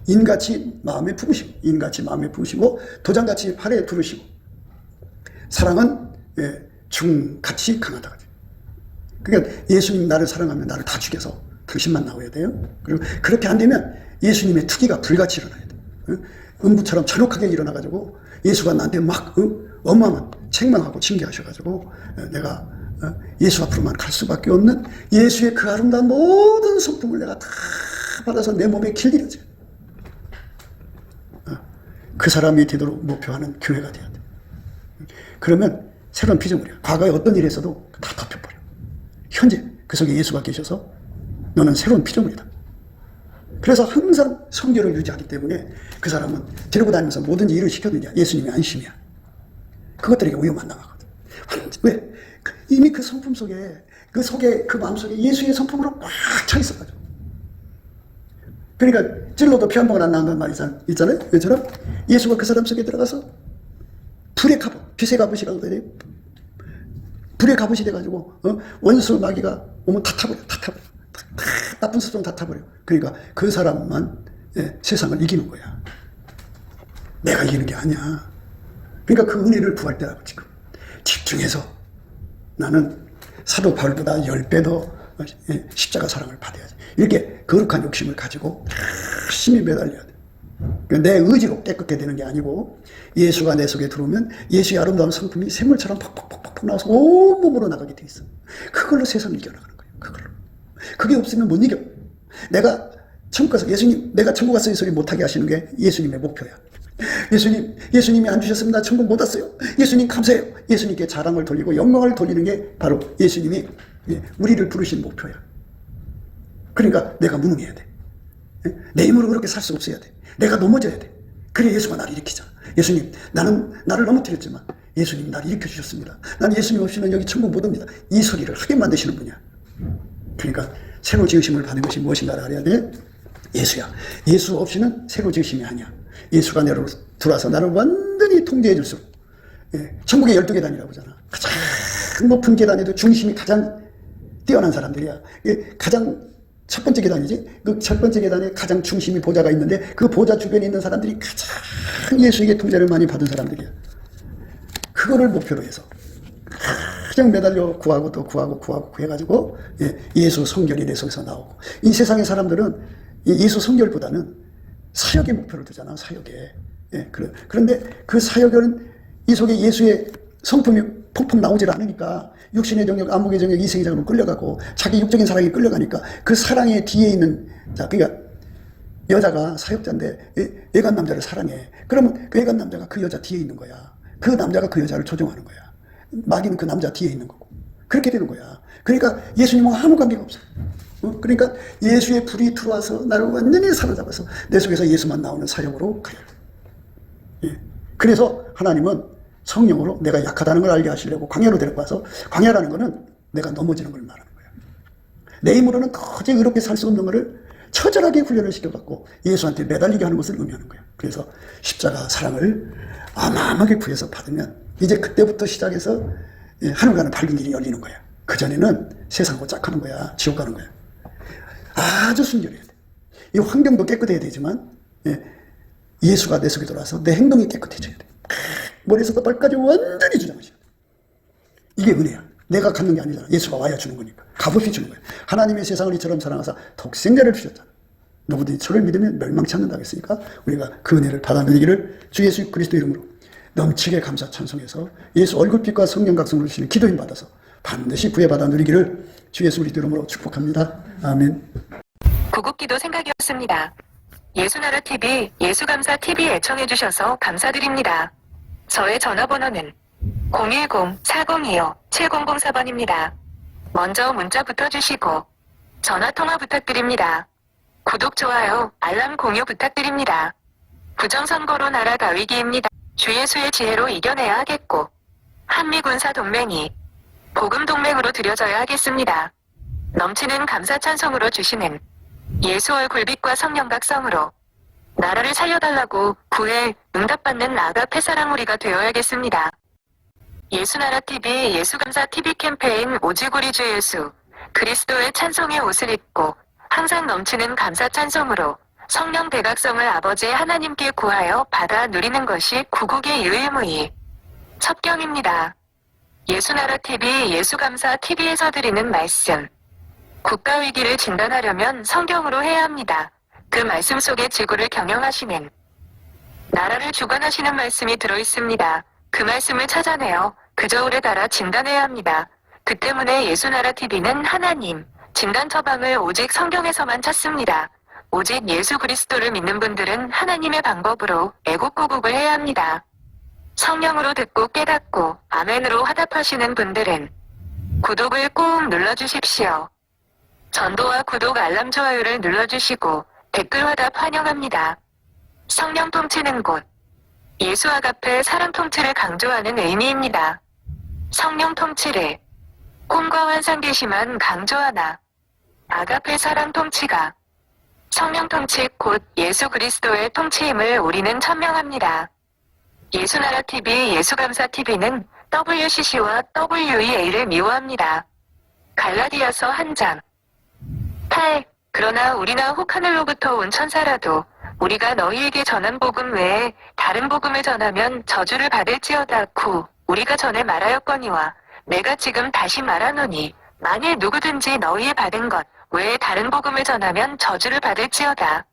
인같이 마음에 품으시고 도장같이 팔에 두르시고, 사랑은 중같이 강하다. 그러니까 예수님 나를 사랑하면 나를 다 죽여서 당신만 나오야 돼요. 그리고 그렇게 안 되면 예수님의 특기가 불같이 일어나야 돼. 음부처럼 잔혹하게 일어나가지고 예수가 나한테 막 어마어마한 책망하고 징계하셔가지고 내가 예수 앞으로만 갈 수밖에 없는 예수의 그 아름다운 모든 성품을 내가 다 받아서 내 몸에 길들여져. 그 사람이 되도록 목표하는 교회가 돼야 돼. 그러면 새로운 피조물이야. 과거에 어떤 일이 있어도 다 덮여버려. 현재 그 속에 예수가 계셔서 너는 새로운 피조물이다. 그래서 항상 성결을 유지하기 때문에 그 사람은 데리고 다니면서 뭐든지 일을 시켜드냐. 예수님이 안심이야. 그것들에게 위험만 당하거든. 왜? 이미 그 성품 속에, 그 마음 속에 예수의 성품으로 꽉 차 있어가지고. 그러니까 찔러도 피 한 방울 안 나온다는 말이 있잖아요. 왜처럼 예수가 그 사람 속에 들어가서 불의 갑옷, 빛의 갑옷이라고 해야 돼요. 불의 갑옷이 돼가지고 원수 마귀가 오면 다 타버려. 나쁜 습성 다 타버려. 그러니까 그 사람만 세상을 이기는 거야. 내가 이기는 게 아니야. 그러니까 그 은혜를 구할 때라고 지금 집중해서 나는 사도 바울보다 10배 더 십자가 사랑을 받아야지. 이렇게 거룩한 욕심을 가지고 열심히 매달려야 돼. 내 의지로 깨끗게 되는 게 아니고 예수가 내 속에 들어오면 예수의 아름다운 성품이 샘물처럼 퍽퍽퍽퍽 나와서 온몸으로 나가게 돼 있어. 그걸로 세상을 이겨나가는 거예요. 그걸로. 그게 없으면 못 이겨. 내가 천국 가서 내가 천국 가서 이 소리 못하게 하시는 게 예수님의 목표야. 예수님이 안 주셨으면 나 천국 못 왔어요. 예수님 감사해요. 예수님께 자랑을 돌리고 영광을 돌리는 게 바로 예수님이 우리를 부르신 목표야. 그러니까 내가 무능해야 돼. 내 힘으로 그렇게 살 수 없어야 돼. 내가 넘어져야 돼. 그래 예수가 나를 일으키잖아. 예수님, 나는 나를 넘어뜨렸지만 예수님 나를 일으켜 주셨습니다. 난 예수님 없이는 여기 천국 못 옵니다. 이 소리를 하게 만드시는 분이야. 그러니까 새로 지으심을 받은 것이 무엇인가를 알아야 돼. 예수야. 예수 없이는 새로 지으심이 아니야. 예수가 내로 들어와서 나를 완전히 통제해 줄 수. 천국의 12계단이라고 하잖아. 가장 높은 계단에도 중심이 가장 뛰어난 사람들이야. 가장 첫 번째 계단이지. 그 첫 번째 계단에 가장 중심이 보좌가 있는데 그 보좌 주변에 있는 사람들이 가장 예수에게 통제를 많이 받은 사람들이야. 그거를 목표로 해서 가장 매달려 구하고 또 구하고 구해가지고 예수 성결이 내 속에서 나오고. 이 세상의 사람들은 예수 성결보다는 사역의 목표를 두잖아. 사역에. 그런데 그 사역은 이 속에 예수의 성품이 펑펑 나오질 않으니까 육신의 정욕, 안목의 정욕, 이성의 정욕으로 끌려가고 자기 육적인 사랑이 끌려가니까 그 사랑의 뒤에 있는 그러니까 여자가 사역자인데 애간 남자를 사랑해. 그러면 그 애간 남자가 그 여자 뒤에 있는 거야. 그 남자가 그 여자를 조종하는 거야. 마귀는 그 남자 뒤에 있는 거고. 그렇게 되는 거야. 그러니까 예수님과 아무 관계가 없어. 그러니까 예수의 불이 들어와서 나를 완전히 사로잡아서 내 속에서 예수만 나오는 사역으로 가야 돼. 그래서 하나님은 성령으로 내가 약하다는 걸 알게 하시려고 광야로 데리고 와서, 광야라는 거는 내가 넘어지는 걸 말하는 거야. 내 힘으로는 도저히 의롭게 살 수 없는 거를 처절하게 훈련을 시켜갖고 예수한테 매달리게 하는 것을 의미하는 거예요. 그래서 십자가 사랑을 어마어마하게 구해서 받으면 이제 그때부터 시작해서 하늘 가는 밝은 길이 열리는 거야. 그전에는 세상하고 짝하는 거야. 지옥 가는 거야. 아주 순결해야 돼. 이 환경도 깨끗해야 되지만 예수가 내 속에 들어와서 내 행동이 깨끗해져야 돼. 머리에서부터 발까지 완전히 주장하셔야 돼. 이게 은혜야. 내가 갖는 게 아니잖아. 예수가 와야 주는 거니까. 값없이 주는 거야. 하나님의 세상을 이처럼 사랑하사 독생자를 주셨잖아. 누구든지 저를 믿으면 멸망치 않는다고 했으니까 우리가 그 은혜를 받아 누리기를 주 예수 그리스도 이름으로 넘치게 감사 찬송해서 예수 얼굴빛과 성령 각성을 주시는 기도인 받아서 반드시 구해받아 누리기를 주 예수 그리스도 이름으로 축복합니다. 아멘. 구국기도 생각이었습니다. 예수나라TV, 예수감사TV 애청해 주셔서 감사드립니다. 저의 전화번호는 010-402-7004번입니다. 먼저 문자 붙어주시고 전화통화 부탁드립니다. 구독, 좋아요, 알람 공유 부탁드립니다. 부정선거로 나라 가위기입니다. 주 예수의 지혜로 이겨내야 하겠고 한미군사동맹이 복음동맹으로 들여져야 하겠습니다. 넘치는 감사 찬송으로 주시는 예수 얼굴빛과 성령 각성으로 나라를 살려달라고 구해 응답받는 아가페 사랑 우리가 되어야겠습니다. 예수나라TV, 예수감사TV 캠페인 오직 우리 주 예수 그리스도의 찬송의 옷을 입고 항상 넘치는 감사 찬송으로 성령 대각성을 아버지 하나님께 구하여 받아 누리는 것이 구국의 유일무이 첩경입니다. 예수나라TV, 예수감사TV에서 드리는 말씀. 국가위기를 진단하려면 성경으로 해야 합니다. 그 말씀 속에 지구를 경영하시는, 나라를 주관하시는 말씀이 들어있습니다. 그 말씀을 찾아내어 그 저울에 달아 진단해야 합니다. 그 때문에 예수나라 TV는 하나님, 진단 처방을 오직 성경에서만 찾습니다. 오직 예수 그리스도를 믿는 분들은 하나님의 방법으로 애국구국을 해야 합니다. 성령으로 듣고 깨닫고 아멘으로 화답하시는 분들은 구독을 꼭 눌러주십시오. 전도와 구독 알람 좋아요를 눌러주시고 댓글 화답 환영합니다. 성령 통치는 곳 예수 아가페 사랑 통치를 강조하는 의미입니다. 성령 통치를 꿈과 환상 계시만 강조하나 아가페 사랑 통치가 성령 통치 곧 예수 그리스도의 통치임을 우리는 천명합니다. 예수나라 TV 예수감사 TV는 WCC와 WEA를 미워합니다. 갈라디아서 1장 8. 그러나 우리나 혹 하늘로부터 온 천사라도 우리가 너희에게 전한 복음 외에 다른 복음을 전하면 저주를 받을지어다. 우리가 전에 말하였거니와 내가 지금 다시 말하노니 만일 누구든지 너희의 받은 것 외에 다른 복음을 전하면 저주를 받을지어다.